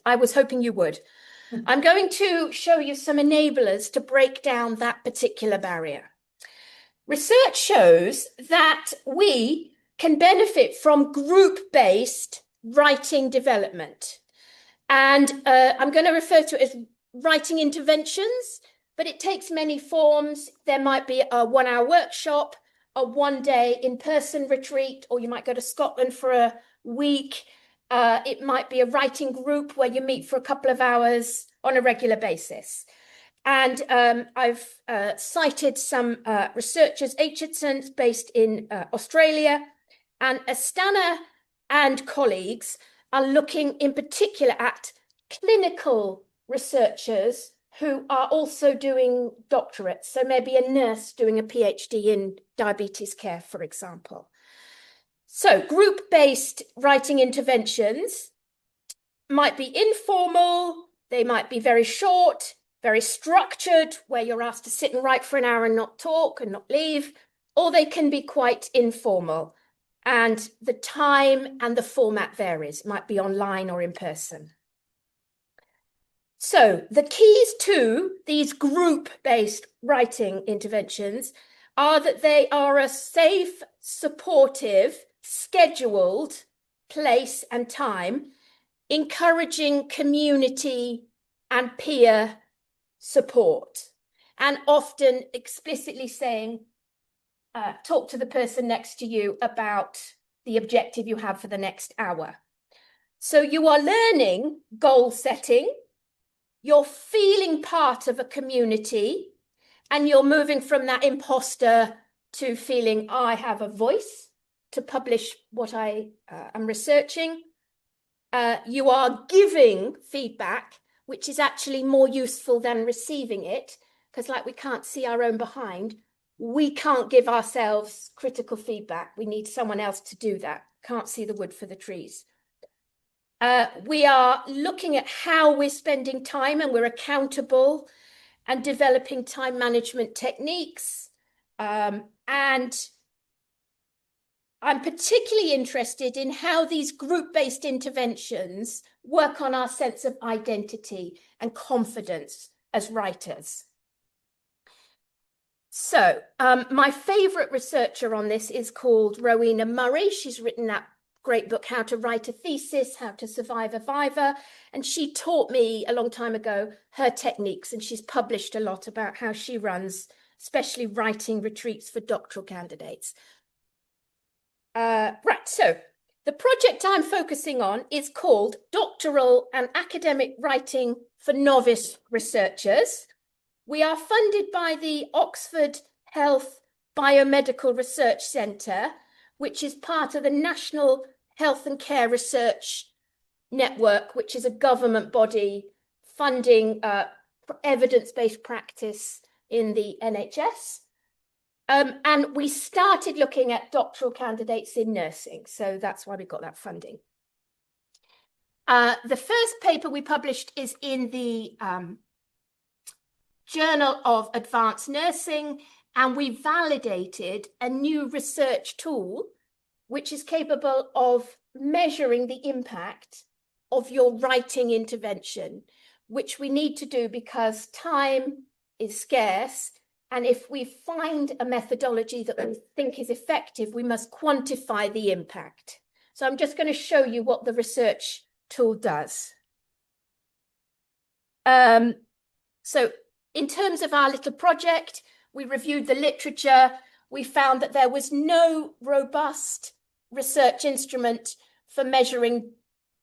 I was hoping you would. I'm going to show you some enablers to break down that particular barrier. Research shows that we can benefit from group-based writing development. And I'm going to refer to it as writing interventions, but it takes many forms. There might be a 1-hour workshop, a 1-day in-person retreat, or you might go to Scotland for a week. It might be a writing group where you meet for a couple of hours on a regular basis. And I've cited some researchers, Aitchison's based in Australia, and Astana and colleagues are looking in particular at clinical researchers who are also doing doctorates. So maybe a nurse doing a PhD in diabetes care, for example. So group-based writing interventions might be informal, they might be very short, very structured, where you're asked to sit and write for an hour and not talk and not leave, or they can be quite informal. And the time and the format varies. It might be online or in person. So the keys to these group-based writing interventions are that they are a safe, supportive, scheduled place and time, encouraging community and peer support, and often explicitly saying, talk to the person next to you about the objective you have for the next hour. So you are learning goal setting, you're feeling part of a community, and you're moving from that imposter to feeling I have a voice to publish what I am researching. You are giving feedback, which is actually more useful than receiving it, because like we can't see our own behind, we can't give ourselves critical feedback. We need someone else to do that. Can't see the wood for the trees. We are looking at how we're spending time, and we're accountable and developing time management techniques. And I'm particularly interested in how these group-based interventions work on our sense of identity and confidence as writers. So my favorite researcher on this is called Rowena Murray. She's written that great book, How to Write a Thesis, How to Survive a Viva. And she taught me a long time ago her techniques, and she's published a lot about how she runs, especially writing retreats for doctoral candidates. Right, so the project I'm focusing on is called Doctoral and Academic Writing for Novice Researchers. We are funded by the Oxford Health Biomedical Research Centre, which is part of the National Health and Care Research Network, which is a government body funding evidence-based practice in the NHS. And we started looking at doctoral candidates in nursing, so that's why we got that funding. The first paper we published is in the Journal of Advanced Nursing, and we validated a new research tool which is capable of measuring the impact of your writing intervention, which we need to do because time is scarce. And if we find a methodology that we think is effective, we must quantify the impact. So I'm just going to show you what the research tool does. So in terms of our little project, we reviewed the literature. We found that there was no robust research instrument for measuring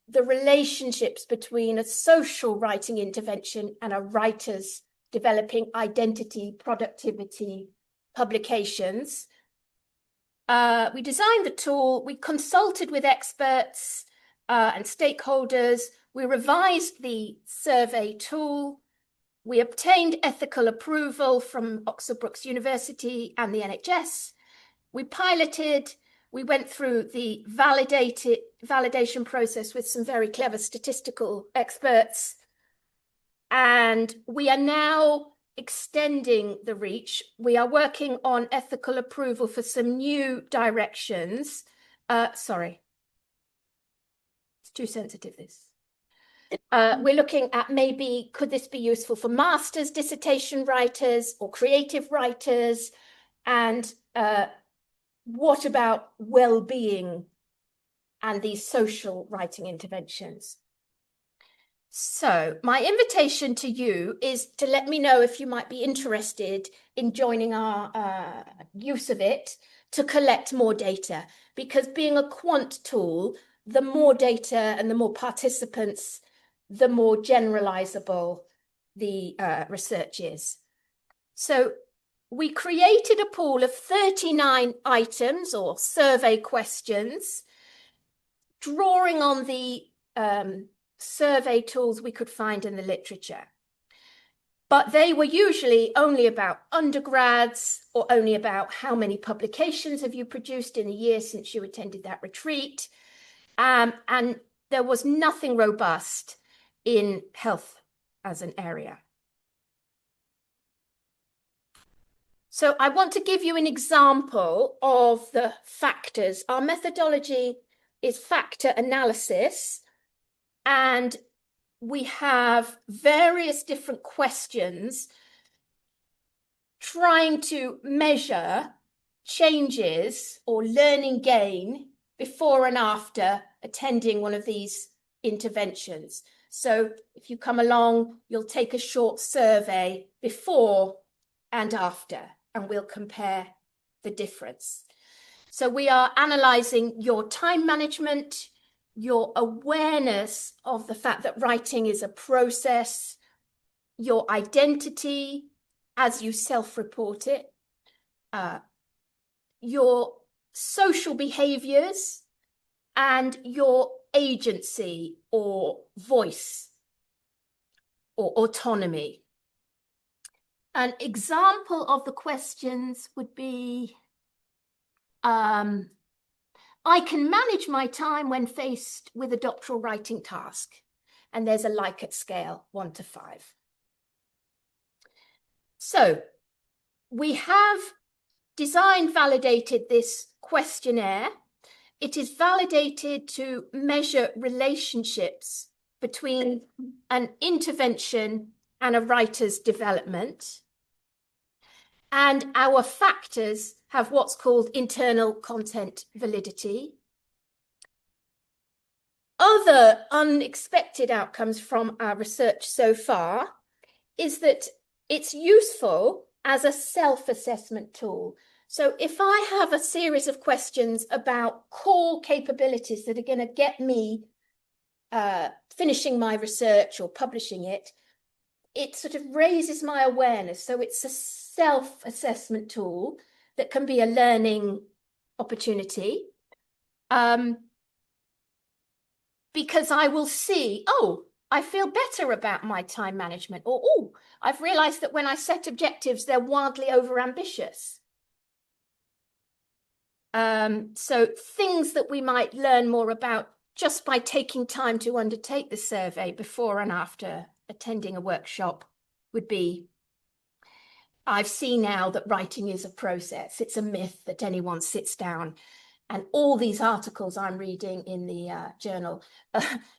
the relationships between a social writing intervention and a writer's developing identity, productivity, publications. We designed the tool, we consulted with experts and stakeholders, we revised the survey tool, we obtained ethical approval from Oxford Brookes University and the NHS, we piloted, we went through the validation process with some very clever statistical experts, and we are now extending the reach. We are working on ethical approval for some new directions. Sorry, it's too sensitive, this. We're looking at maybe, could this be useful for master's dissertation writers or creative writers? And what about well-being and these social writing interventions? So my invitation to you is to let me know if you might be interested in joining our use of it to collect more data, because being a quant tool, the more data and the more participants, the more generalizable the research is. So we created a pool of 39 items or survey questions, drawing on the survey tools we could find in the literature. But they were usually only about undergrads, or only about how many publications have you produced in a year since you attended that retreat. And there was nothing robust in health as an area. So I want to give you an example of the factors. Our methodology is factor analysis, and we have various different questions trying to measure changes or learning gain before and after attending one of these interventions. So if you come along, you'll take a short survey before and after, and we'll compare the difference. So we are analysing your time management, your awareness of the fact that writing is a process, your identity as you self-report it, your social behaviours, and your agency or voice or autonomy. An example of the questions would be, I can manage my time when faced with a doctoral writing task. And there's a Likert scale, 1 to 5. So we have validated this questionnaire. It is validated to measure relationships between an intervention and a writer's development. And our factors have what's called internal content validity. Other unexpected outcomes from our research so far is that it's useful as a self-assessment tool. So if I have a series of questions about core capabilities that are going to get me finishing my research or publishing it, it sort of raises my awareness. So it's a self-assessment tool that can be a learning opportunity. Because I will see, oh, I feel better about my time management, or, oh, I've realized that when I set objectives, they're wildly overambitious. So things that we might learn more about just by taking time to undertake the survey before and after attending a workshop would be, I've seen now that writing is a process. It's a myth that anyone sits down, and all these articles I'm reading in the journal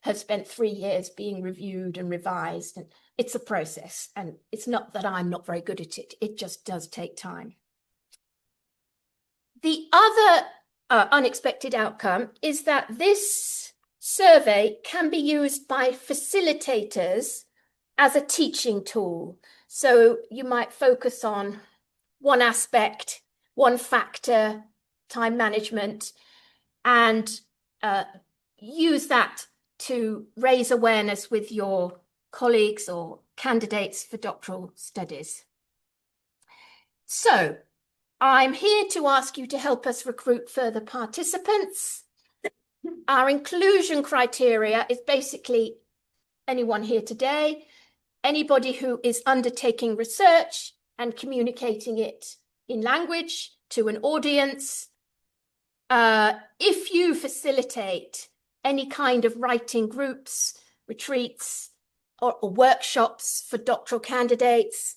have spent 3 years being reviewed and revised. And it's a process. And it's not that I'm not very good at it. It just does take time. The other unexpected outcome is that this survey can be used by facilitators as a teaching tool. So you might focus on one aspect, one factor, time management, and use that to raise awareness with your colleagues or candidates for doctoral studies. So I'm here to ask you to help us recruit further participants. Our inclusion criteria is basically anyone here today, anybody who is undertaking research and communicating it in language to an audience. If you facilitate any kind of writing groups, retreats, or workshops for doctoral candidates,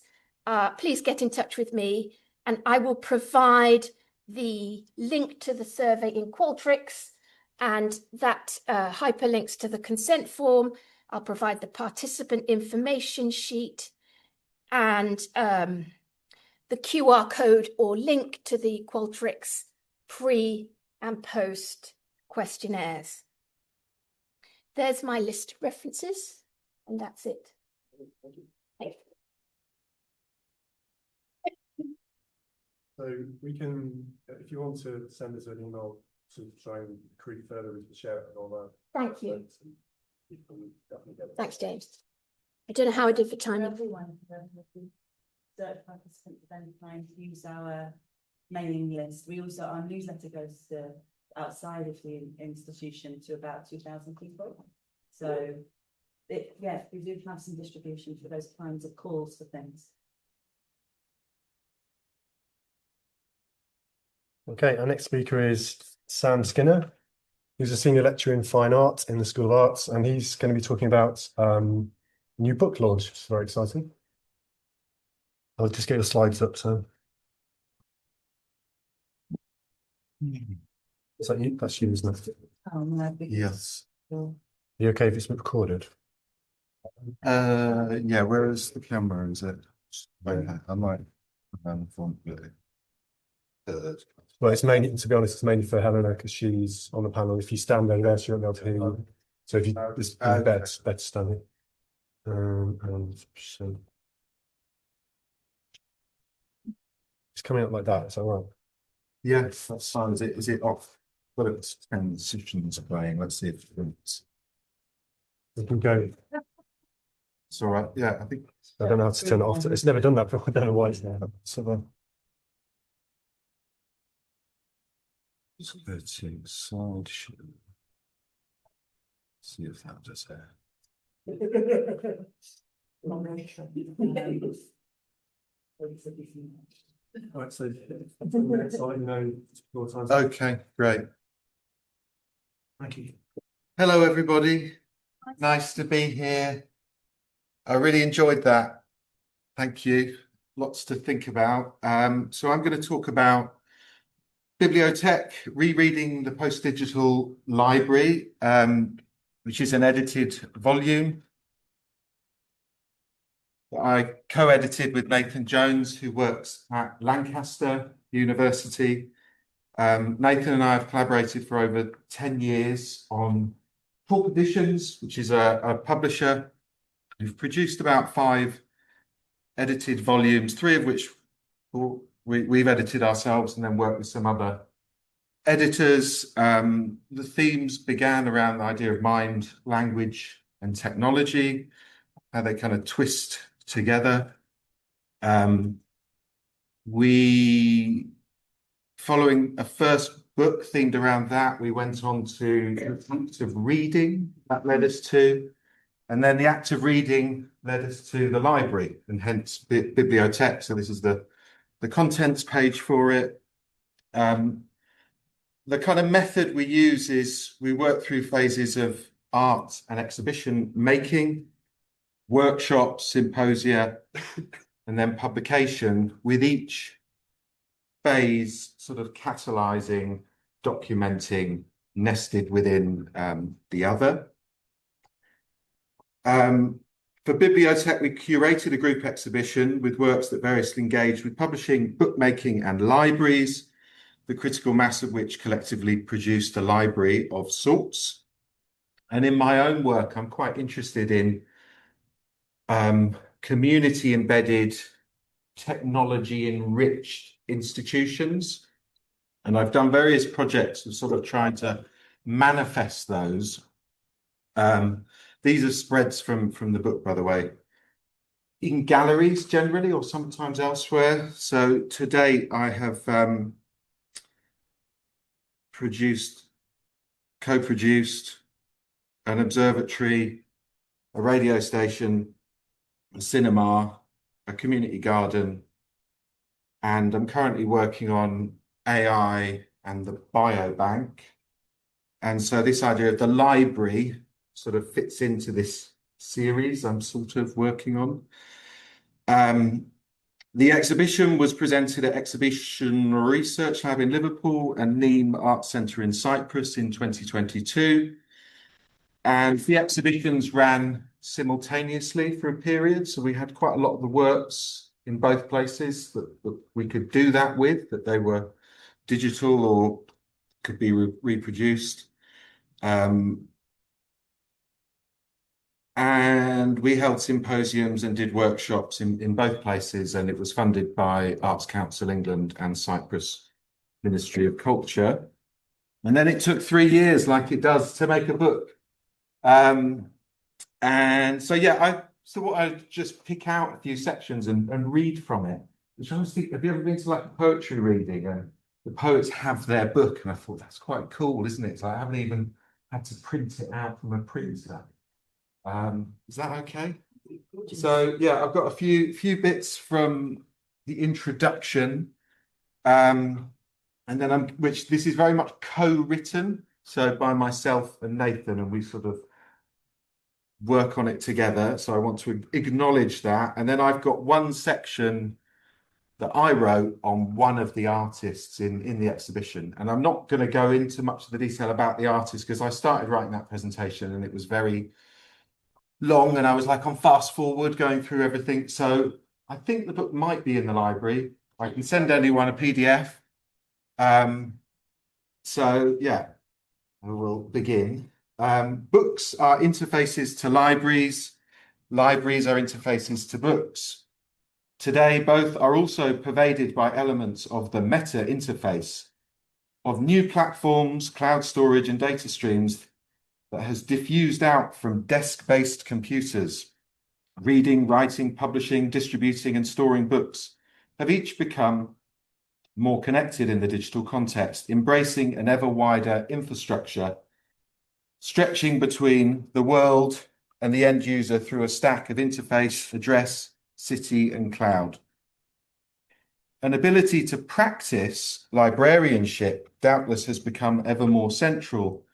please get in touch with me, and I will provide the link to the survey in Qualtrics, and that hyperlinks to the consent form. I'll provide the participant information sheet and the QR code or link to the Qualtrics pre and post questionnaires. There's my list of references, and that's it. Thank you. So we can, if you want to send us an email to try and create further, we can share it on our. Thank you. Thanks, Thanks, James. I don't know how I did for timing. Everyone, search participants then trying to use our mailing list. We also, our newsletter goes to outside of the institution to about 2,000 people. So, yes, we do have some distribution for those kinds of calls for things. Okay, our next speaker is Sam Skinner. He's a senior lecturer in fine art in the School of Arts, and he's going to be talking about new book launch, which is very exciting. I'll just get your slides up, Sam. Is that you? That's you, isn't it? Yes. Are you okay if it's recorded? Yeah, where is the camera? Is it? I might phone Well, it's mainly, to be honest, it's mainly for Helena because she's on the panel. If you stand there, she won't be able to hear you. So if you just better standing. And so it's coming up like that. Is that right? Yes, that's fine. Is it off? But it's 10 sessions playing. Let's see if it's. We can go. It's all right. Yeah, I think. I don't know how to turn it off. It's never done that before. I don't know why it's there. So Just go to slideshow. See if that does it. right, so next slide, your time. Okay, great. Thank you. Hello, everybody. Nice to be here. I really enjoyed that. Thank you. Lots to think about. So I'm going to talk about BiblioTech, rereading the post-digital library, which is an edited volume that I co-edited with Nathan Jones, who works at Lancaster University. Nathan and I have collaborated for over 10 years on Talk Editions, which is a publisher who've produced about 5 edited volumes, 3 of which we've edited ourselves and then worked with some other editors. The themes began around the idea of mind, language, and technology, how they kind of twist together. Following a first book themed around that, we went on to the act of reading, that led us to, and then the act of reading led us to the library, and hence BiblioTech. So this is the contents page for it. The kind of method we use is we work through phases of art and exhibition making, workshops, symposia, and then publication, with each phase sort of catalyzing, documenting, nested within the other. For BiblioTech, we curated a group exhibition with works that variously engage with publishing, bookmaking, and libraries, the critical mass of which collectively produced a library of sorts. And in my own work, I'm quite interested in community-embedded, technology-enriched institutions. And I've done various projects of sort of trying to manifest those. These are spreads from the book, by the way, in galleries generally, or sometimes elsewhere. So today I have co-produced an observatory, a radio station, a cinema, a community garden, and I'm currently working on AI and the biobank. And so this idea of the library sort of fits into this series I'm sort of working on. The exhibition was presented at Exhibition Research Lab in Liverpool and Nîmes Art Centre in Cyprus in 2022. And the exhibitions ran simultaneously for a period. So we had quite a lot of the works in both places that we could do that with, that they were digital or could be reproduced. And we held symposiums and did workshops in both places, and it was funded by Arts Council England and Cyprus Ministry of Culture. And then it took 3 years, like it does, to make a book. And so, yeah, I thought I'd just pick out a few sections and read from it. Which I was thinking, have you ever been to like a poetry reading and the poets have their book? And I thought that's quite cool, isn't it? So I haven't even had to print it out from a printer. Is that okay? So yeah, I've got a few bits from the introduction, and then which this is very much co-written, so by myself and Nathan, and we sort of work on it together. So I want to acknowledge that, and then I've got one section that I wrote on one of the artists in the exhibition, and I'm not going to go into much of the detail about the artist because I started writing that presentation and it was very long and I was like on fast forward going through everything. So I think the book might be in the library. I can send anyone a PDF. So yeah, we will begin. Books are interfaces to libraries. Libraries are interfaces to books. Today, both are also pervaded by elements of the meta interface of new platforms, cloud storage and data streams that has diffused out from desk-based computers. Reading, writing, publishing, distributing and storing books have each become more connected in the digital context, embracing an ever wider infrastructure, stretching between the world and the end user through a stack of interface, address, city and cloud. An ability to practice librarianship doubtless has become ever more central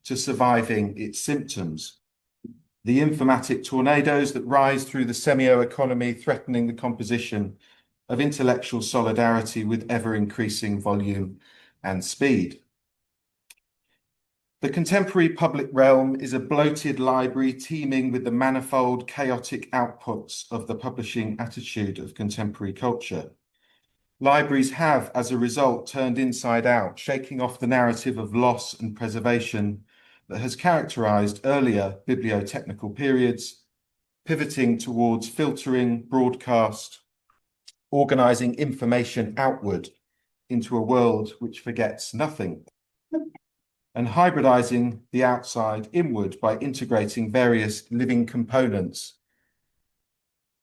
to surviving its symptoms. The informatic tornadoes that rise through the semio economy, threatening the composition of intellectual solidarity with ever-increasing volume and speed. The contemporary public realm is a bloated library teeming with the manifold, chaotic outputs of the publishing attitude of contemporary culture. Libraries have, as a result, turned inside out, shaking off the narrative of loss and preservation that has characterized earlier bibliotechnical periods, pivoting towards filtering, broadcast, organizing information outward into a world which forgets nothing, and hybridizing the outside inward by integrating various living components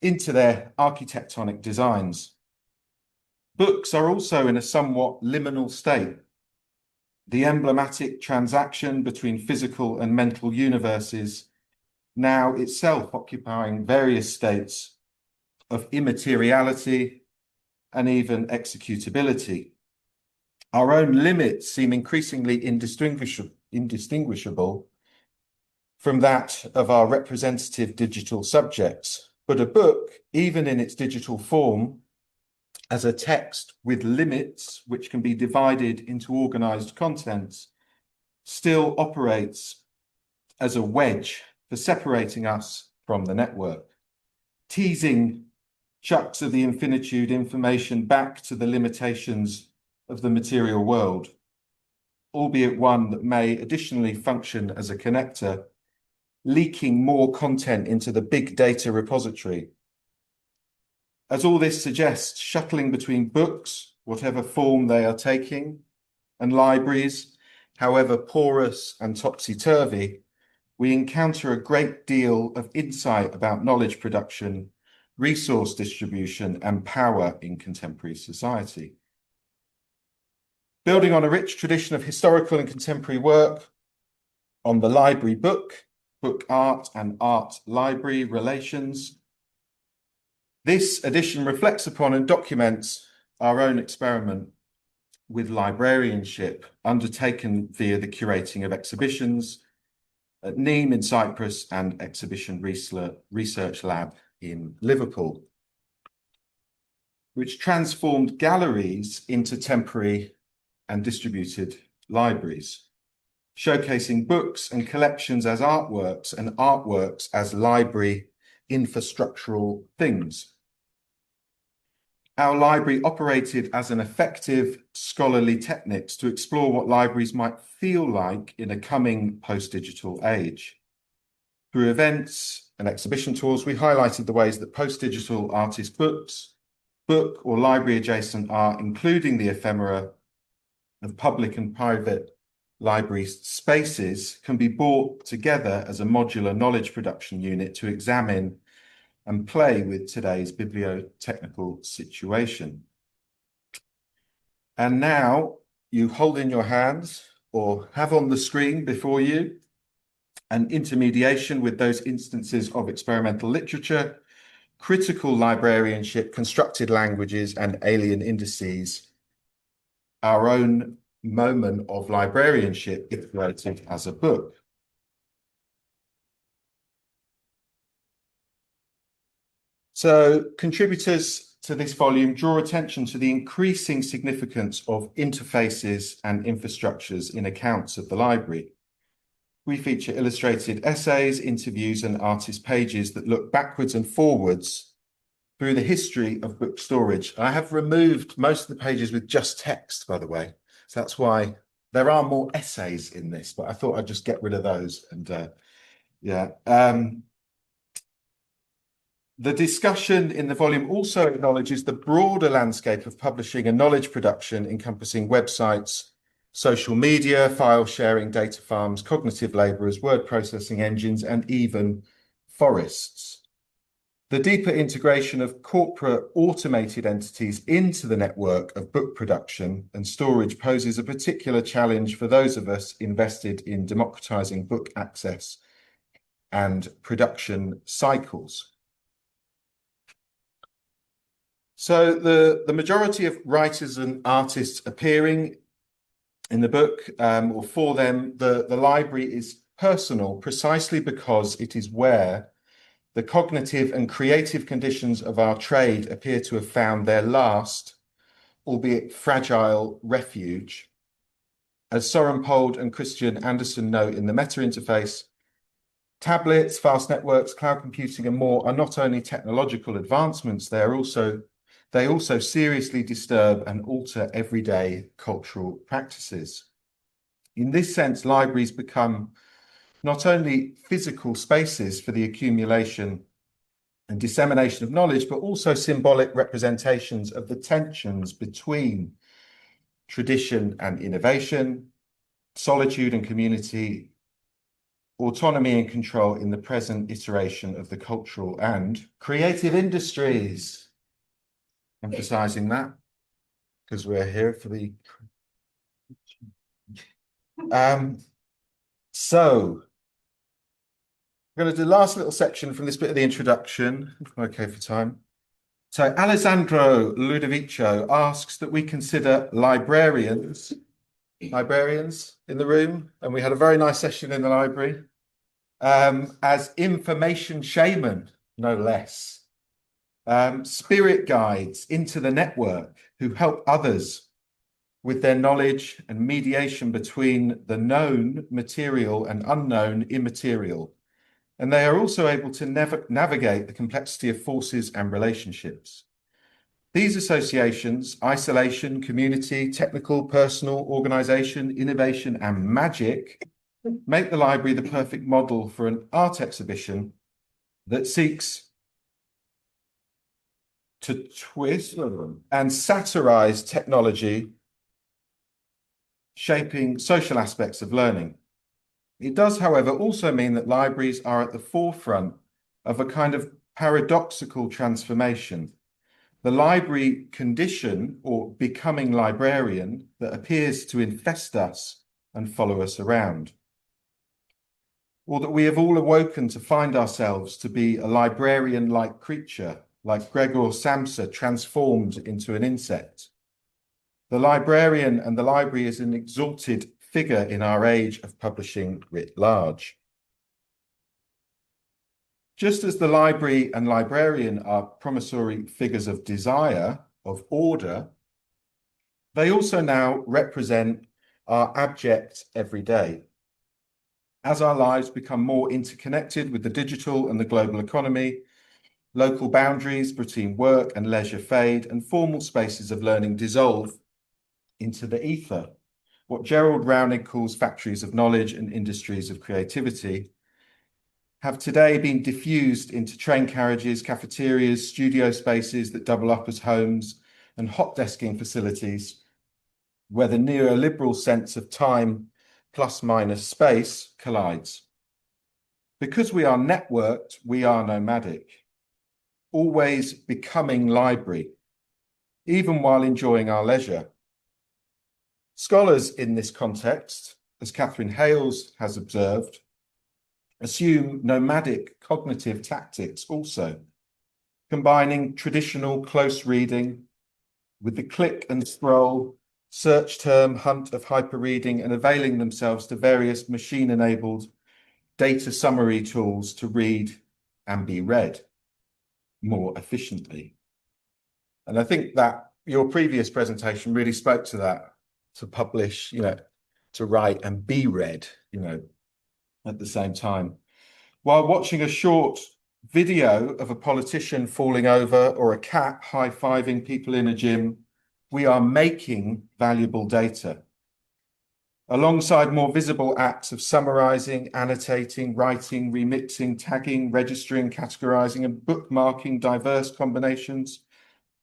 into their architectonic designs. Books are also in a somewhat liminal state. The emblematic transaction between physical and mental universes, now itself occupying various states of immateriality and even executability. Our own limits seem increasingly indistinguishable from that of our representative digital subjects. But a book, even in its digital form, as a text with limits which can be divided into organized contents, still operates as a wedge for separating us from the network, teasing chunks of the infinitude information back to the limitations of the material world, albeit one that may additionally function as a connector, leaking more content into the big data repository. As all this suggests, shuttling between books, whatever form they are taking, and libraries, however porous and topsy-turvy, we encounter a great deal of insight about knowledge production, resource distribution, and power in contemporary society. Building on a rich tradition of historical and contemporary work on the library book, book art and art library relations, this edition reflects upon and documents our own experiment with librarianship undertaken via the curating of exhibitions at Deane in Cyprus and Exhibition Research Lab in Liverpool, which transformed galleries into temporary and distributed libraries. showcasing books and collections as artworks and artworks as library infrastructural things. Our library operated as an effective scholarly techniques to explore what libraries might feel like in a coming post-digital age. Through events and exhibition tours, we highlighted the ways that post-digital artist books, book or library adjacent art, including the ephemera of public and private library spaces, can be brought together as a modular knowledge production unit to examine and play with today's bibliotechnical situation. And now you hold in your hands or have on the screen before you an intermediation with those instances of experimental literature, critical librarianship, constructed languages, and alien indices, our own moment of librarianship iterated as a book. So contributors to this volume draw attention to the increasing significance of interfaces and infrastructures in accounts of the library. We feature illustrated essays, interviews, and artist pages that look backwards and forwards through the history of book storage. I have removed most of the pages with just text, by the way. So that's why there are more essays in this, but I thought I'd just get rid of those. And the discussion in the volume also acknowledges the broader landscape of publishing and knowledge production, encompassing websites, social media, file sharing, data farms, cognitive laborers, word processing engines, and even forests. The deeper integration of corporate automated entities into the network of book production and storage poses a particular challenge for those of us invested in democratizing book access and production cycles. So the majority of writers and artists appearing in the book, or for them, the library is personal precisely because it is where the cognitive and creative conditions of our trade appear to have found their last, albeit fragile, refuge. As Soren Pold and Christian Andersen note in the meta interface, tablets, fast networks, cloud computing, and more are not only technological advancements, they also seriously disturb and alter everyday cultural practices. In this sense, libraries become not only physical spaces for the accumulation and dissemination of knowledge, but also symbolic representations of the tensions between tradition and innovation, solitude and community, autonomy and control in the present iteration of the cultural and creative industries. Emphasizing that because we're here for the so we're going to do the last little section from this bit of the introduction, if I'm okay for time. So Alessandro Ludovico asks that we consider librarians in the room, and we had a very nice session in the library, as information shaman, no less. Spirit guides into the network who help others with their knowledge and mediation between the known material and unknown immaterial. And they are also able to navigate the complexity of forces and relationships. These associations, isolation, community, technical, personal, organization, innovation, and magic, make the library the perfect model for an art exhibition that seeks to twist and satirize technology, shaping social aspects of learning. It does, however, also mean that libraries are at the forefront of a kind of paradoxical transformation. The library condition, or becoming librarian, that appears to infest us and follow us around. Or that we have all awoken to find ourselves to be a librarian-like creature, like Gregor Samsa transformed into an insect. The librarian and the library is an exalted figure in our age of publishing writ large. Just as the library and librarian are promissory figures of desire, of order, they also now represent our abject everyday. As our lives become more interconnected with the digital and the global economy, local boundaries between work and leisure fade, and formal spaces of learning dissolve into the ether, what Gerald Rowning calls factories of knowledge and industries of creativity, have today been diffused into train carriages, cafeterias, studio spaces that double up as homes, and hot desking facilities, where the neoliberal sense of time plus minus space collides. Because we are networked, we are nomadic, always becoming library, even while enjoying our leisure. Scholars in this context, as Catherine Hales has observed, assume nomadic cognitive tactics also, combining traditional close reading with the click and scroll, search term hunt of hyperreading, and availing themselves to various machine-enabled data summary tools to read and be read more efficiently. And I think that your previous presentation really spoke to that, to publish, to write and be read, at the same time. While watching a short video of a politician falling over or a cat high-fiving people in a gym, we are making valuable data. Alongside more visible acts of summarizing, annotating, writing, remixing, tagging, registering, categorizing, and bookmarking diverse combinations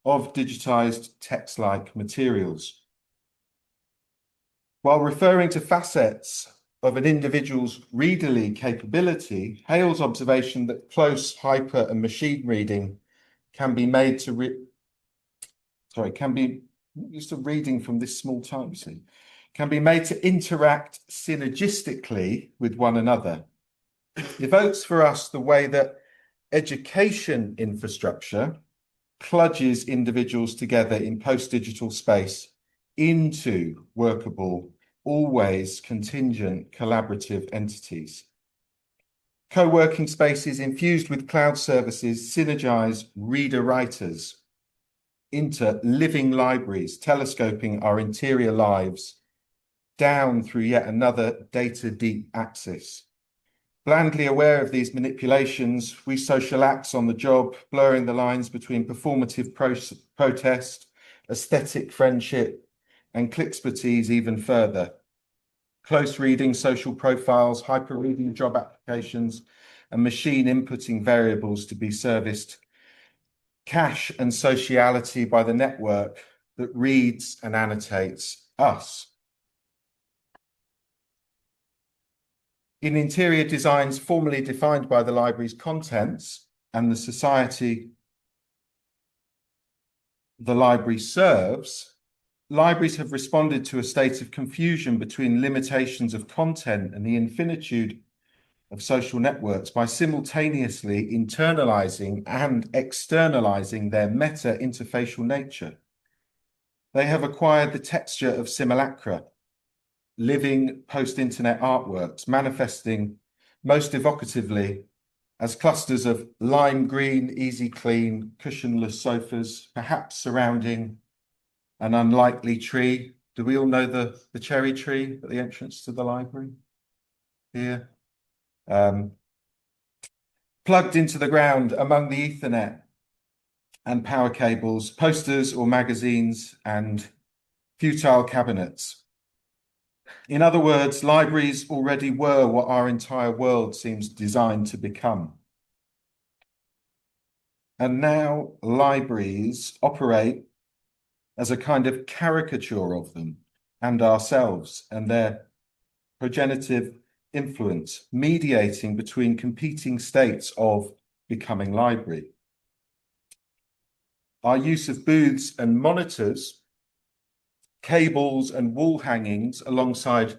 of digitized text-like materials. While referring to facets of an individual's readerly capability, Hale's observation that close, hyper, and machine reading can be made to reading from this small type, you see, can be made to interact synergistically with one another, evokes for us the way that education infrastructure cludges individuals together in post-digital space into workable, always contingent collaborative entities. Co-working spaces infused with cloud services synergize reader-writers into living libraries, telescoping our interior lives down through yet another data-deep axis. Blandly aware of these manipulations, we social acts on the job, blurring the lines between performative protest, aesthetic friendship, and clickspertise even further. Close reading, social profiles, hyper-reading job applications, and machine inputting variables to be serviced, cache and sociality by the network that reads and annotates us. In interior designs formally defined by the library's contents and the society the library serves, libraries have responded to a state of confusion between limitations of content and the infinitude of social networks by simultaneously internalizing and externalizing their meta-interfacial nature. They have acquired the texture of simulacra, living post-internet artworks, manifesting most evocatively as clusters of lime green, easy clean, cushionless sofas, perhaps surrounding an unlikely tree. Do we all know the cherry tree at the entrance to the library here? Plugged into the ground among the Ethernet and power cables, posters or magazines, and futile cabinets. In other words, libraries already were what our entire world seems designed to become. And now libraries operate as a kind of caricature of them and ourselves and their progenitive influence, mediating between competing states of becoming library. Our use of booths and monitors, cables and wall hangings alongside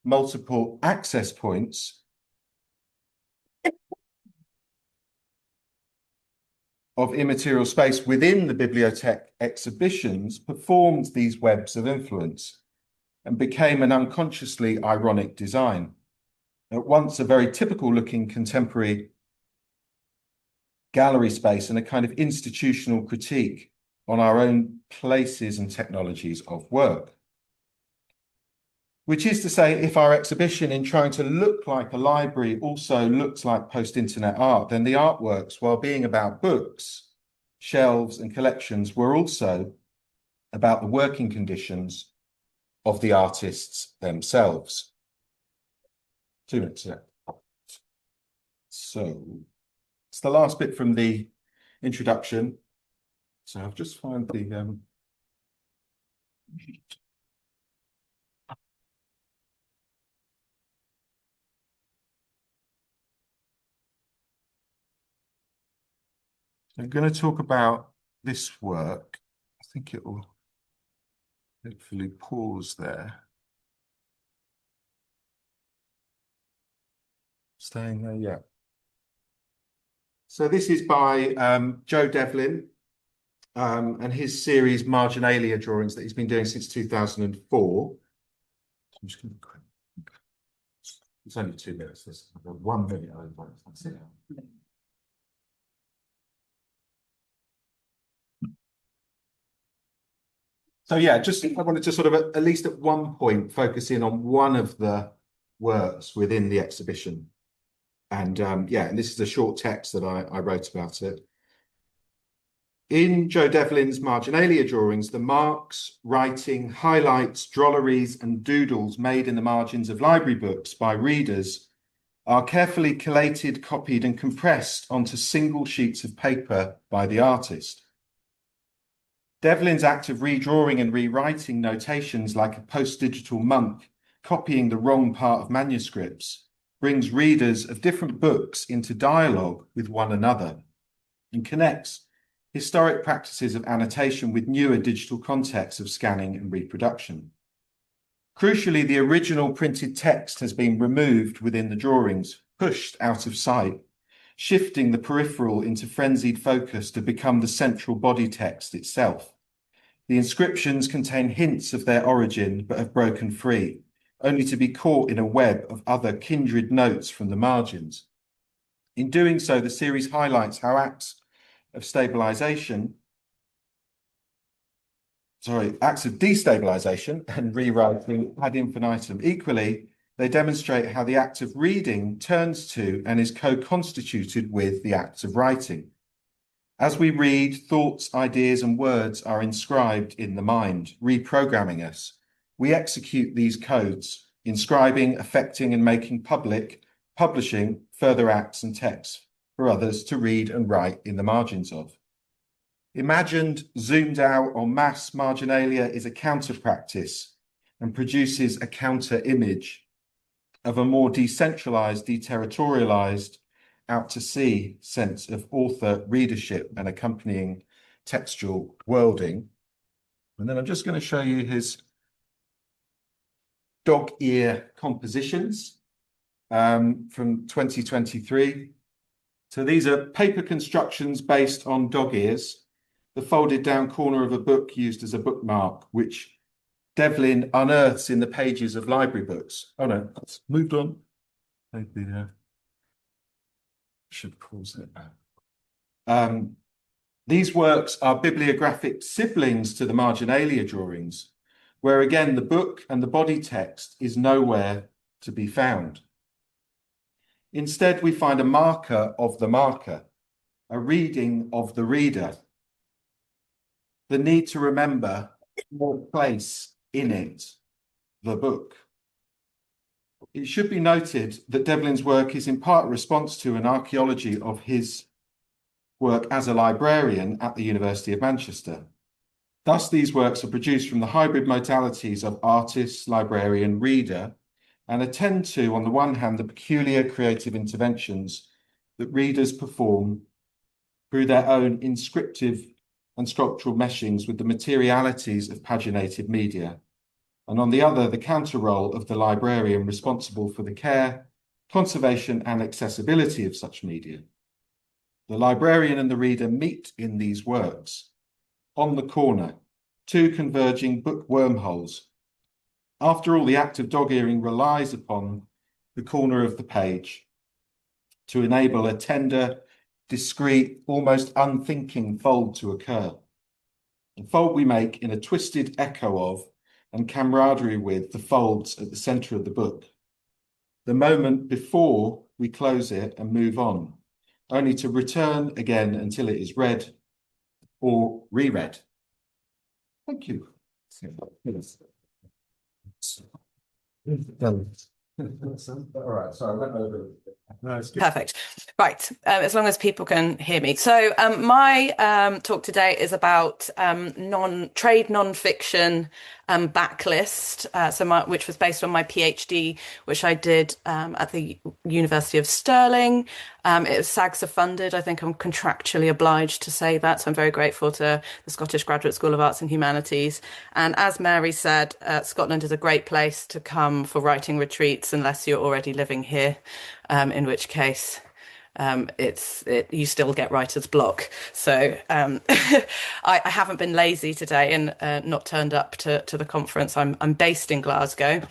multiple access points of immaterial space within the BiblioTech exhibitions performed these webs of influence and became an unconsciously ironic design. At once a very typical looking contemporary gallery space and a kind of institutional critique on our own places and technologies of work. Which is to say, if our exhibition, in trying to look like a library, also looks like post-internet art, then the artworks, while being about books, shelves and collections, were also about the working conditions of the artists themselves. 2 minutes, yeah. So it's the last bit from the introduction. So I'll just find the I'm going to talk about this work. I think it will hopefully pause there. Staying there, yeah. So this is by Joe Devlin and his series Marginalia drawings that he's been doing since 2004. I'm just going to... It's only 2 minutes. This is 1 minute over. That's it. So yeah, just I wanted to sort of at least at one point focus in on one of the works within the exhibition. And yeah, and this is a short text that I wrote about it. In Joe Devlin's Marginalia drawings, the marks, writing, highlights, drolleries and doodles made in the margins of library books by readers are carefully collated, copied and compressed onto single sheets of paper by the artist. Devlin's act of redrawing and rewriting notations like a post-digital monk, copying the wrong part of manuscripts, brings readers of different books into dialogue with one another and connects historic practices of annotation with newer digital contexts of scanning and reproduction. Crucially, the original printed text has been removed within the drawings, pushed out of sight, shifting the peripheral into frenzied focus to become the central body text itself. The inscriptions contain hints of their origin, but have broken free, only to be caught in a web of other kindred notes from the margins. In doing so, the series highlights how acts of destabilization and rewriting ad infinitum. Equally, they demonstrate how the act of reading turns to and is co-constituted with the act of writing. As we read, thoughts, ideas, and words are inscribed in the mind, reprogramming us. We execute these codes, inscribing, affecting, and making public, publishing further acts and texts for others to read and write in the margins of. Imagined, zoomed out on mass marginalia is a counter practice and produces a counter image of a more decentralized, deterritorialized, out to sea sense of author readership and accompanying textual worlding. And then I'm just going to show you his dog ear compositions from 2023. So these are paper constructions based on dog ears, the folded down corner of a book used as a bookmark, which Devlin unearths in the pages of library books. Oh no, that's moved on. Maybe should pause it. These works are bibliographic siblings to the marginalia drawings, where again the book and the body text is nowhere to be found. Instead, we find a marker of the marker, a reading of the reader, the need to remember more place in it, the book. It should be noted that Devlin's work is in part a response to an archaeology of his work as a librarian at the University of Manchester. Thus, these works are produced from the hybrid modalities of artist, librarian, reader, and attend to, on the one hand, the peculiar creative interventions that readers perform through their own inscriptive and sculptural meshings with the materialities of paginated media, and on the other, the counter role of the librarian responsible for the care, conservation, and accessibility of such media. The librarian and the reader meet in these works, on the corner, two converging book wormholes. After all, the act of dog-earing relies upon the corner of the page to enable a tender, discreet, almost unthinking fold to occur. A fold we make in a twisted echo of and camaraderie with the folds at the centre of the book. The moment before we close it and move on, only to return again until it is read or reread. Thank you. Done. All right, so I went over. No, it's good. Perfect. Right. As long as people can hear me. So my talk today is about trade non-fiction backlist. Which was based on my PhD, which I did at the University of Stirling. It was SAGSA funded. I think I'm contractually obliged to say that. So I'm very grateful to the Scottish Graduate School of Arts and Humanities. And as Mary said, Scotland is a great place to come for writing retreats unless you're already living here, in which case you still get writer's block. So I haven't been lazy today and not turned up to the conference. I'm based in Glasgow.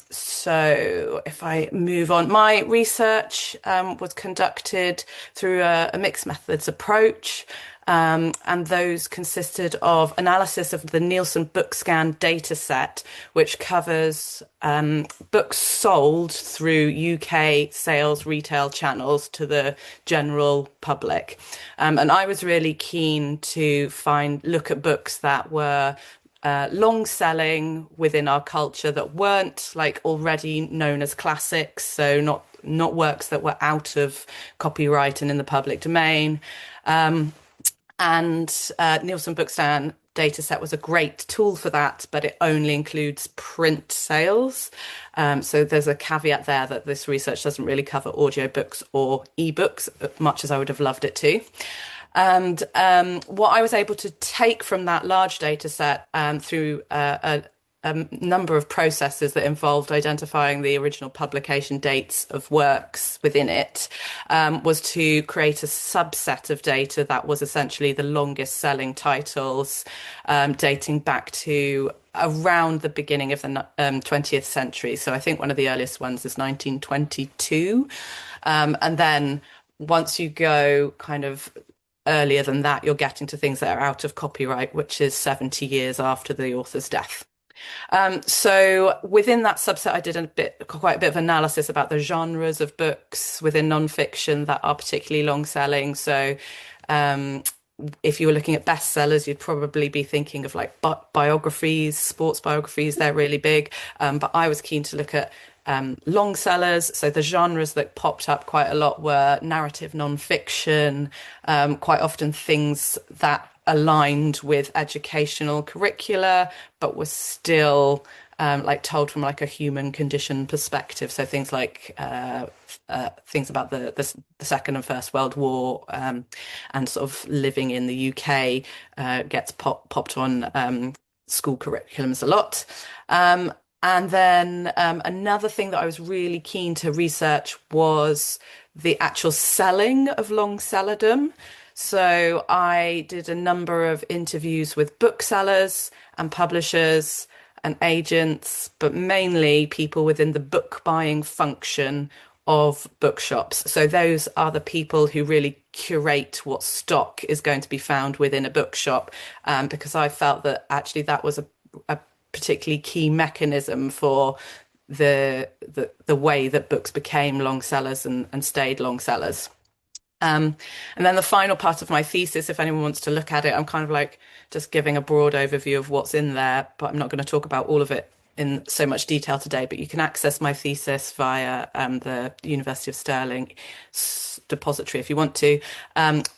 So if I move on, my research was conducted through a mixed methods approach. And those consisted of analysis of the Nielsen BookScan data set, which covers books sold through UK sales retail channels to the general public. And I was really keen to look at books that were long selling within our culture, that weren't like already known as classics, so not works that were out of copyright and in the public domain. And Nielsen BookScan dataset was a great tool for that, but it only includes print sales. So there's a caveat there that this research doesn't really cover audiobooks or ebooks, much as I would have loved it to. And what I was able to take from that large data set through a number of processes that involved identifying the original publication dates of works within it was to create a subset of data that was essentially the longest selling titles dating back to around the beginning of the 20th century. So I think one of the earliest ones is 1922. And then once you go kind of earlier than that, you're getting to things that are out of copyright, which is 70 years after the author's death. So within that subset, I did quite a bit of analysis about the genres of books within nonfiction that are particularly long selling. So if you were looking at bestsellers, you'd probably be thinking of like biographies, sports biographies. They're really big. But I was keen to look at long sellers. So the genres that popped up quite a lot were narrative nonfiction, quite often things that aligned with educational curricula, but was still like told from like a human condition perspective. So things like things about the Second and First World War and sort of living in the UK gets popped on school curriculums a lot. And then another thing that I was really keen to research was the actual selling of Longsellerdom. So I did a number of interviews with booksellers and publishers and agents, but mainly people within the book buying function of bookshops. So those are the people who really curate what stock is going to be found within a bookshop, because I felt that actually that was a particularly key mechanism for the way that books became long sellers and stayed long sellers. And then the final part of my thesis, if anyone wants to look at it, I'm kind of like just giving a broad overview of what's in there, but I'm not going to talk about all of it in so much detail today. But you can access my thesis via the University of Stirling depository if you want to.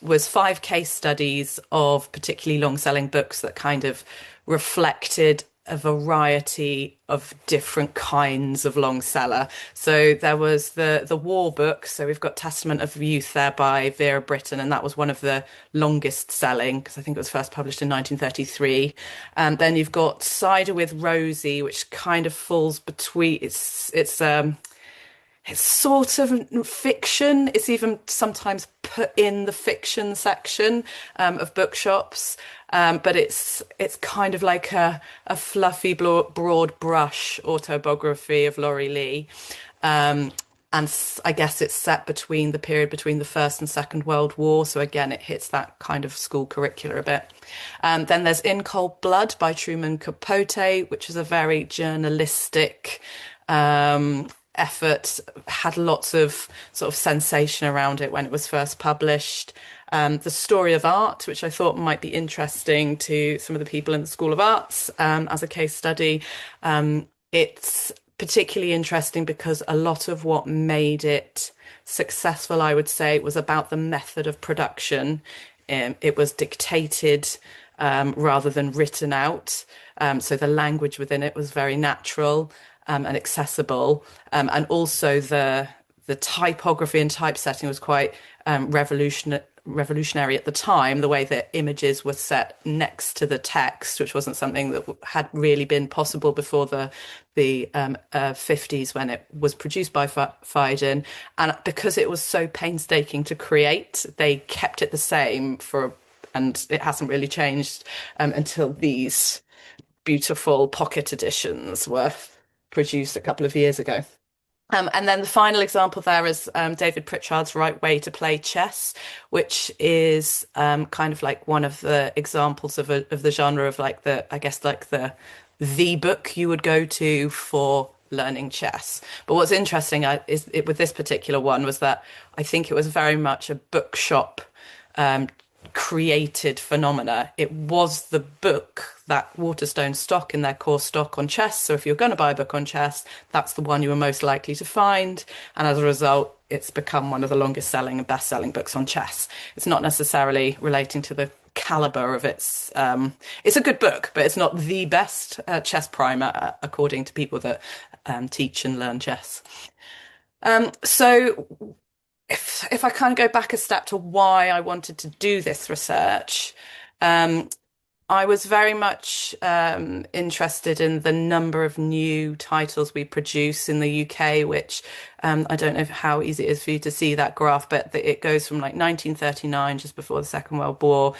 Was 5 case studies of particularly long-selling books that kind of reflected a variety of different kinds of long seller. So there was the war book. So we've got Testament of Youth there by Vera Brittain, and that was one of the longest selling because I think it was first published in 1933. And then you've got Cider with Rosie, which kind of falls between it's sort of fiction. It's even sometimes put in the fiction section of bookshops. But it's kind of like a fluffy, broad brush autobiography of Laurie Lee. And And I guess it's set between the period between the First and Second World War. So again, it hits that kind of school curricula a bit. Then there's In Cold Blood by Truman Capote, which is a very journalistic effort, had lots of sort of sensation around it when it was first published. The Story of Art, which I thought might be interesting to some of the people in the School of Arts as a case study. It's particularly interesting because a lot of what made it successful, I would say, was about the method of production. It was dictated rather than written out. So the language within it was very natural and accessible. And also the typography and typesetting was quite revolutionary at the time, the way that images were set next to the text, which wasn't something that had really been possible before the 50s when it was produced by Phaidon. And because it was so painstaking to create, they kept it the same and it hasn't really changed until these beautiful pocket editions were produced a couple of years ago. And then the final example there is David Pritchard's Right Way to Play Chess, which is kind of like one of the examples of the genre of like the book you would go to for learning chess. But what's interesting with this particular one was that I think it was very much a bookshop created phenomena. It was the book that Waterstone stock in their core stock on chess. So if you're going to buy a book on chess, that's the one you were most likely to find. And as a result, it's become one of the longest selling and best selling books on chess. It's not necessarily relating to the caliber of it's a good book, but it's not the best chess primer according to people that teach and learn chess. So if I kind of go back a step to why I wanted to do this research, I was very much interested in the number of new titles we produce in the UK, which I don't know how easy it is for you to see that graph, but it goes from like 1939, just before the Second World War,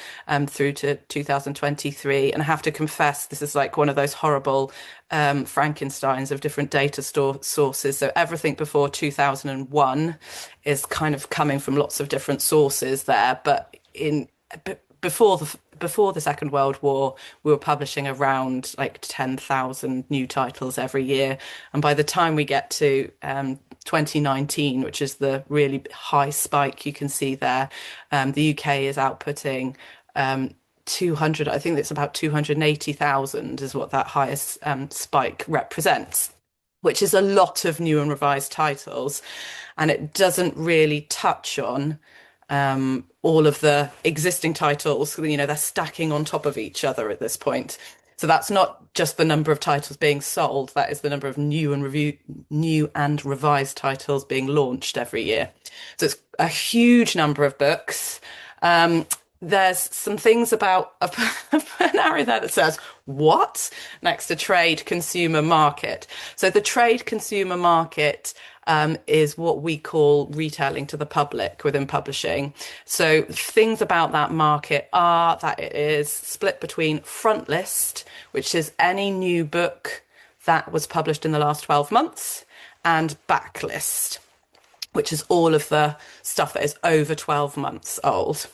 through to 2023. And I have to confess, this is like one of those horrible Frankensteins of different data sources. So everything before 2001 is kind of coming from lots of different sources there. But before the Second World War, we were publishing around like 10,000 new titles every year. And by the time we get to 2019, which is the really high spike you can see there, the UK is outputting 200, I think it's about 280,000 is what that highest spike represents, which is a lot of new and revised titles. And it doesn't really touch on all of the existing titles. You know, they're stacking on top of each other at this point. So that's not just the number of titles being sold, that is the number of new and revised titles being launched every year. So it's a huge number of books. There's some things about an arrow there that says, what? Next to trade consumer market. So the trade consumer market is what we call retailing to the public within publishing. So things about that market are that it is split between front list, which is any new book that was published in the last 12 months, and backlist, which is all of the stuff that is over 12 months old.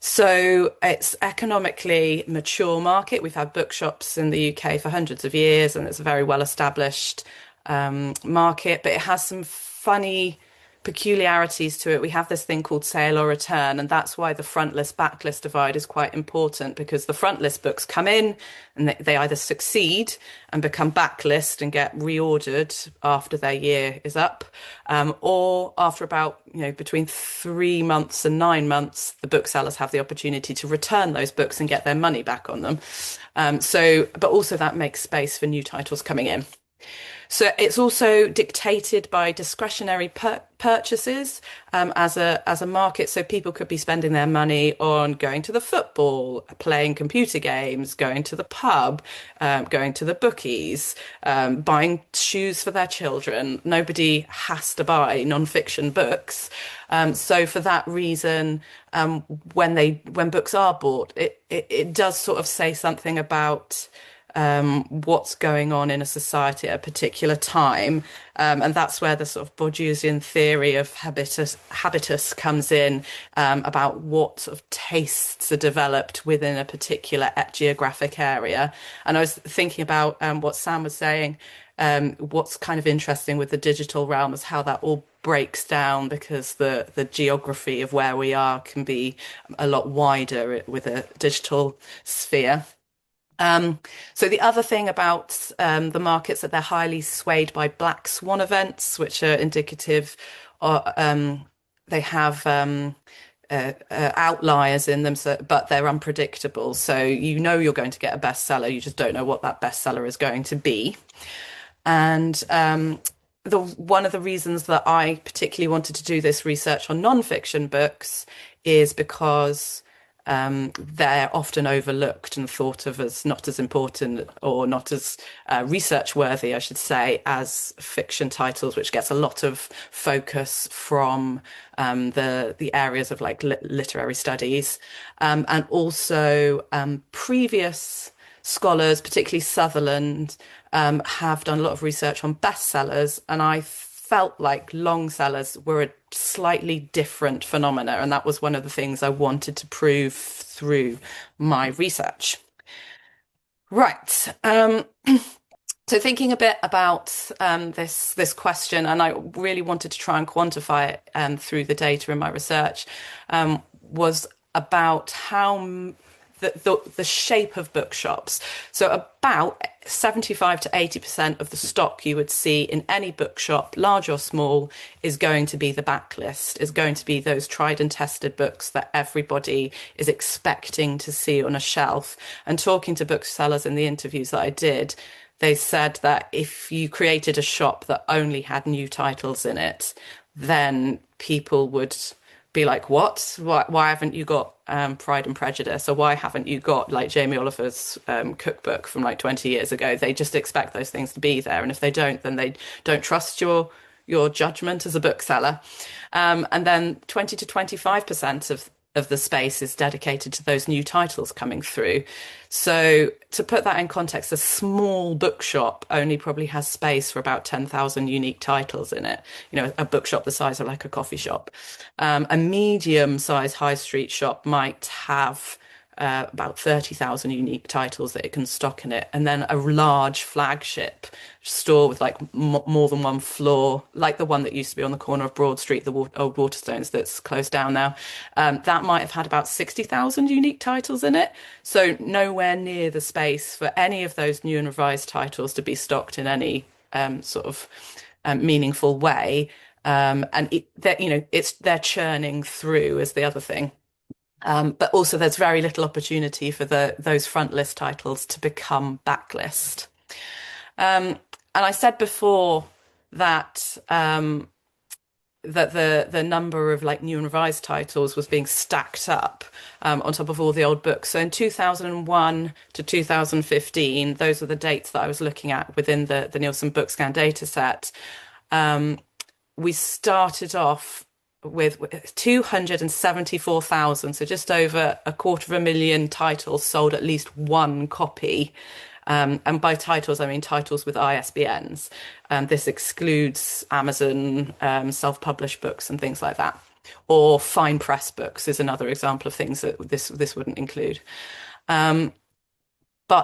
So it's economically mature market. We've had bookshops in the UK for hundreds of years, and it's a very well established market, but it has some funny peculiarities to it. We have this thing called sale or return, and that's why the front list backlist divide is quite important, because the front list books come in and they either succeed and become backlist and get reordered after their year is up, or after about between 3 months and 9 months, the booksellers have the opportunity to return those books and get their money back on them. But also that makes space for new titles coming in. So it's also dictated by discretionary purchases as a market. So people could be spending their money on going to the football, playing computer games, going to the pub, going to the bookies, buying shoes for their children. Nobody has to buy non-fiction books. So for that reason, when books are bought, it does sort of say something about what's going on in a society at a particular time. And that's where the sort of Bourdieusian theory of habitus comes in, about what sort of tastes are developed within a particular geographic area. And I was thinking about what Sam was saying. What's kind of interesting with the digital realm is how that all breaks down, because the geography of where we are can be a lot wider with a digital sphere. So the other thing about the markets, that they're highly swayed by black swan events, which are indicative, they have outliers in them, but they're unpredictable. So you know you're going to get a bestseller, you just don't know what that bestseller is going to be. And one of the reasons that I particularly wanted to do this research on non-fiction books is because they're often overlooked and thought of as not as important, or not as research worthy, I should say, as fiction titles, which gets a lot of focus from the areas of like literary studies, and also previous scholars, particularly Sutherland, have done a lot of research on bestsellers, and I felt like Longsellers were a slightly different phenomena, and that was one of the things I wanted to prove through my research. Right. So thinking a bit about this question, and I really wanted to try and quantify it through the data in my research, was about how the shape of bookshops. So about 75 to 80% of the stock you would see in any bookshop, large or small, is going to be the backlist, is going to be those tried and tested books that everybody is expecting to see on a shelf. And talking to booksellers in the interviews that I did, they said that if you created a shop that only had new titles in it, then people would be like, what? Why haven't you got Pride and Prejudice? Or why haven't you got like Jamie Oliver's cookbook from like 20 years ago? They just expect those things to be there. And if they don't, then they don't trust your judgment as a bookseller. And then 20 to 25% of the space is dedicated to those new titles coming through. So to put that in context, a small bookshop only probably has space for about 10,000 unique titles in it. You know, a bookshop the size of like a coffee shop. A medium-sized high street shop might have about 30,000 unique titles that it can stock in it. And then a large flagship store with like more than one floor, like the one that used to be on the corner of Broad Street, the old Waterstones that's closed down now, that might have had about 60,000 unique titles in it. So nowhere near the space for any of those new and revised titles to be stocked in any sort of meaningful way. And they're churning through is the other thing. But also there's very little opportunity for those front list titles to become backlist. And I said before that that the number of like new and revised titles was being stacked up on top of all the old books. So in 2001 to 2015, those were the dates that I was looking at within the Nielsen Bookscan data set. We started off with 274,000, so just over 250,000 titles sold at least one copy. And by titles, I mean titles with ISBNs. This excludes Amazon, self-published books and things like that. Or fine press books is another example of things that this wouldn't include. But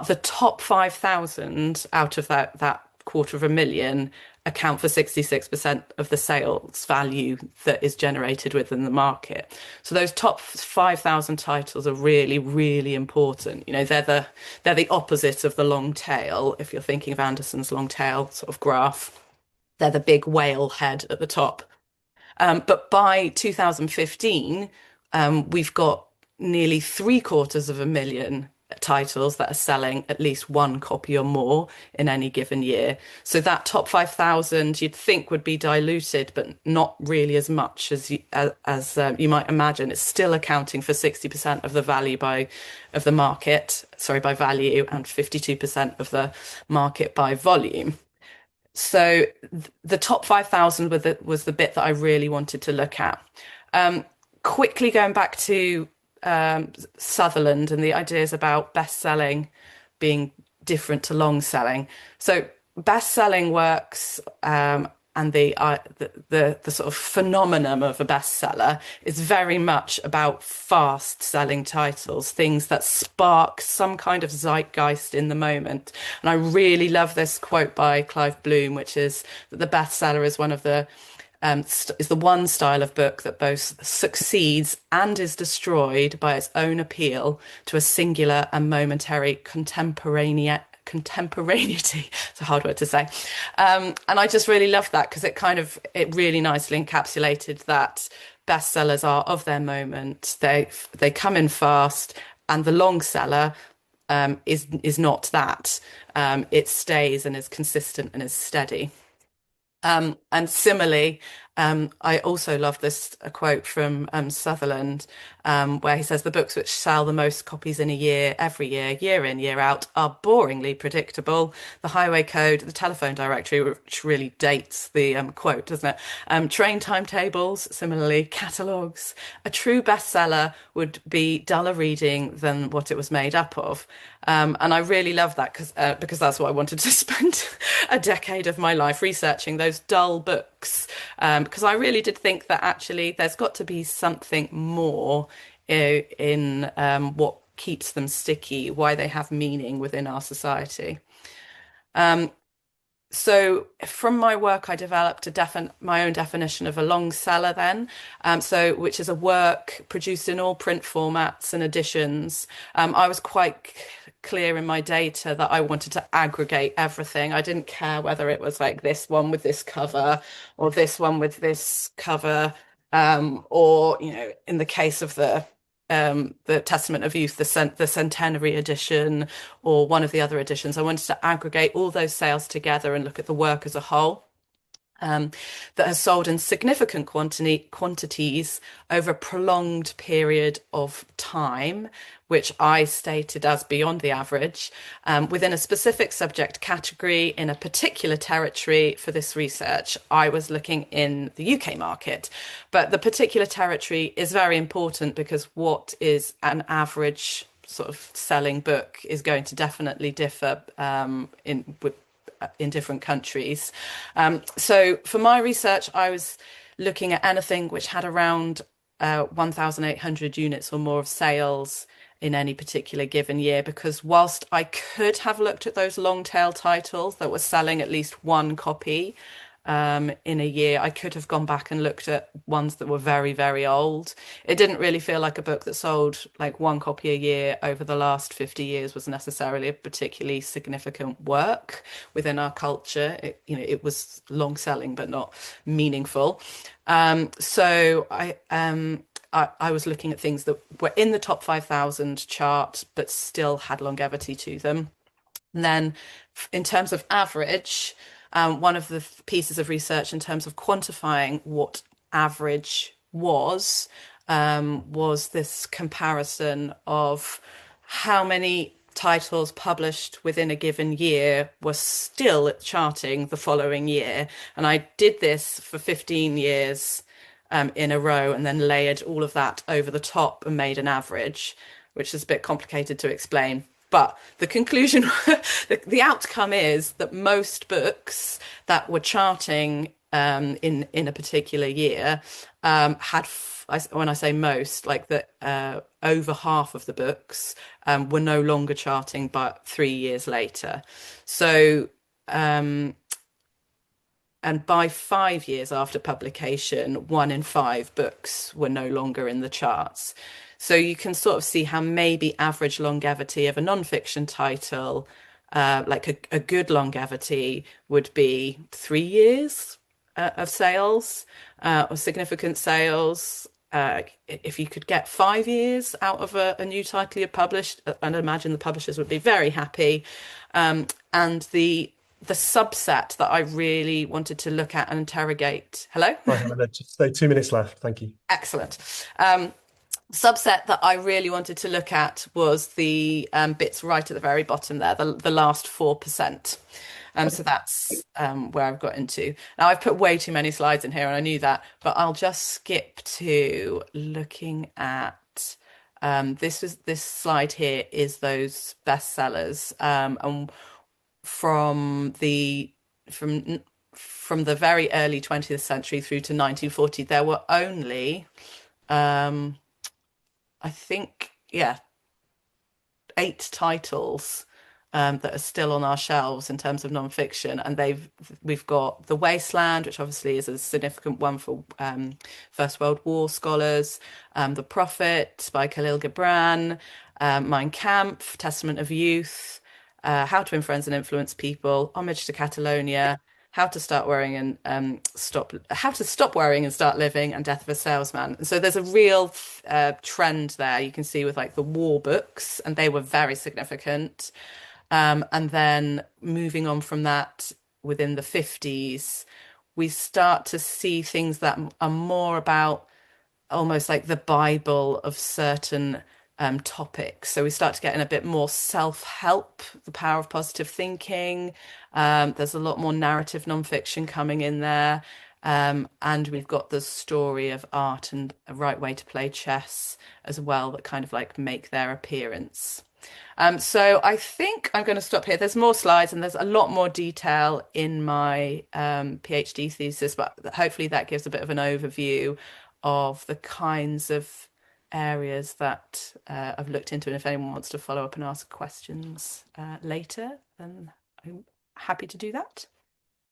the top 5,000 out of that 250,000 account for 66% of the sales value that is generated within the market. So those top 5,000 titles are really, really important. You know, they're the opposite of the long tail. If you're thinking of Anderson's long tail sort of graph, they're the big whale head at the top. But by 2015, we've got nearly 750,000 titles that are selling at least one copy or more in any given year. So that top 5,000 you'd think would be diluted, but not really as much as you might imagine. It's still accounting for 60% of the value by value, and 52% of the market by volume. So the top 5,000 was the bit that I really wanted to look at. Quickly going back to Sutherland and the ideas about best-selling being different to long selling. So best-selling works, and the sort of phenomenon of a bestseller is very much about fast-selling titles, things that spark some kind of zeitgeist in the moment. And I really love this quote by Clive Bloom, which is that the bestseller is one of the is the one style of book that both succeeds and is destroyed by its own appeal to a singular and momentary contemporaneity. It's a hard word to say. And I just really loved that because it really nicely encapsulated that bestsellers are of their moment. They come in fast, and the long seller is not that. It stays and is consistent and is steady. And similarly, I also love this a quote from Sutherland, where he says the books which sell the most copies in a year, every year in, year out, are boringly predictable. The highway code, the telephone directory, which really dates the quote, doesn't it? Train timetables, similarly, catalogues. A true bestseller would be duller reading than what it was made up of. And I really love that because that's what I wanted to spend a decade of my life researching, those dull books. Because I really did think that actually there's got to be something more in what keeps them sticky, why they have meaning within our society. So from my work, I developed my own definition of a long seller then, which is a work produced in all print formats and editions. I was quite clear in my data that I wanted to aggregate everything. I didn't care whether it was like this one with this cover or this one with this cover, or, in the case of the Testament of Youth, the centenary edition, or one of the other editions. I wanted to aggregate all those sales together and look at the work as a whole, that has sold in significant quantities over a prolonged period of time, which I stated as beyond the average, within a specific subject category in a particular territory. For this research, I was looking in the UK market, but the particular territory is very important because what is an average sort of selling book is going to definitely differ in different countries. So for my research, I was looking at anything which had around 1,800 units or more of sales in any particular given year, because whilst I could have looked at those long tail titles that were selling at least one copy in a year, I could have gone back and looked at ones that were very, very old. It didn't really feel like a book that sold like one copy a year over the last 50 years was necessarily a particularly significant work within our culture. It was long selling, but not meaningful. So I was looking at things that were in the top 5,000 chart, but still had longevity to them. And then in terms of average, one of the pieces of research in terms of quantifying what average was this comparison of how many titles published within a given year were still charting the following year. And I did this for 15 years in a row, and then layered all of that over the top and made an average, which is a bit complicated to explain. But the conclusion, the outcome is that most books that were charting in a particular year had, when I say most, like that over half of the books were no longer charting, but 3 years later. So, and by 5 years after publication, 1 in 5 books were no longer in the charts. So you can sort of see how maybe average longevity of a non-fiction title, like a good longevity, would be 3 years of sales or significant sales. If you could get 5 years out of a new title you published, I'd imagine the publishers would be very happy. And the subset that I really wanted to look at and interrogate. Hello? Right, Helena, just stay 2 minutes left. Thank you. Excellent. Subset that I really wanted to look at was the bits right at the very bottom there, the last 4%. So that's where I've got into. Now, I've put way too many slides in here, and I knew that, but I'll just skip to looking at This slide here is those bestsellers, and from the from the very early 20th century through to 1940, there were only, I think, yeah, 8 titles that are still on our shelves in terms of non-fiction, and we've got The Wasteland, which obviously is a significant one for First World War scholars, The Prophet by Khalil Gibran, Mein Kampf, Testament of Youth, How to Win Friends and Influence People, Homage to Catalonia, How to Stop Worrying and Start Living, and Death of a Salesman. And so there's a real trend there you can see with like the war books, and they were very significant. And then moving on from that, within the 50s, we start to see things that are more about almost like the Bible of certain topics. So we start to get in a bit more self-help, the power of positive thinking. There's a lot more narrative nonfiction coming in there. And we've got the story of art and a right way to play chess as well that kind of like make their appearance. So I think I'm going to stop here. There's more slides and there's a lot more detail in my PhD thesis, but hopefully that gives a bit of an overview of the kinds of areas that I've looked into. And if anyone wants to follow up and ask questions later, then I'm happy to do that.